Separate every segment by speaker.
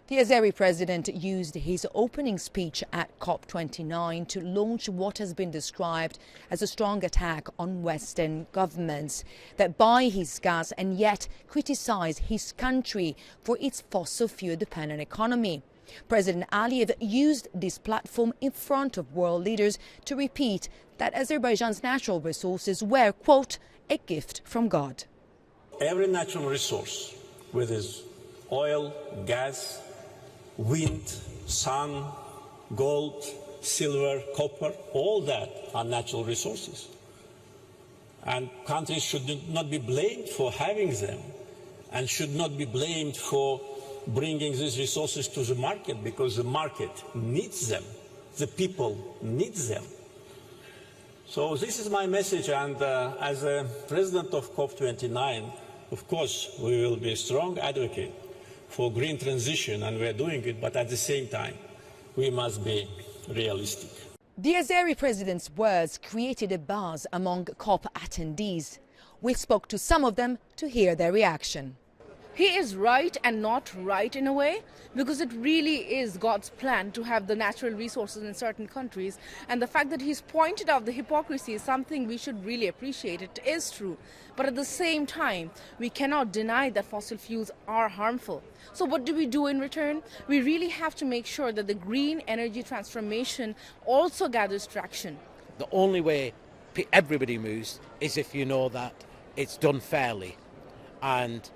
Speaker 1: The Azeri president used his opening speech at COP29 to launch what has been described as a strong attack on Western governments that buy his gas and yet criticise his country for its fossil fuel-dependent economy. President Aliyev used this platform in front of world leaders to repeat that Azerbaijan's natural resources were, quote, a gift from God.
Speaker 2: Every natural resource, whether it's oil, gas, wind, sun, gold, silver, copper, all that are natural resources. And countries should not be blamed for having them and should not be blamed for bringing these resources to the market, because the market needs them, the people need them. So this is my message, and as a president of COP29, of course, we will be a strong advocate for green transition, and we are doing it, but at the same time, we must be realistic.
Speaker 1: The Azeri president's words created a buzz among COP attendees. We spoke to some of them to hear their reaction.
Speaker 3: He is right and not right in a way, because it really is God's plan to have the natural resources in certain countries. And the fact that he's pointed out the hypocrisy is something we should really appreciate. It is true. But at the same time, we cannot deny that fossil fuels are harmful. So what do we do in return? We really have to make sure that the green energy transformation also gathers traction.
Speaker 4: The only way everybody moves is if you know that it's done fairly. And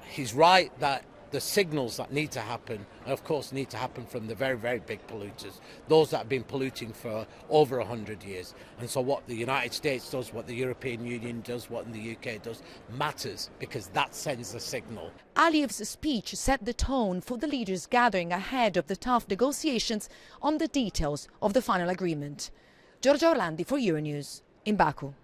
Speaker 4: he's right that the signals that need to happen, of course, need to happen from the very, very big polluters, those that have been polluting for over 100 years. And so what the United States does, what the European Union does, what the UK does, matters, because that sends a signal.
Speaker 1: Aliyev's speech set the tone for the leaders gathering ahead of the tough negotiations on the details of the final agreement. Giorgia Orlandi for Euronews in Baku.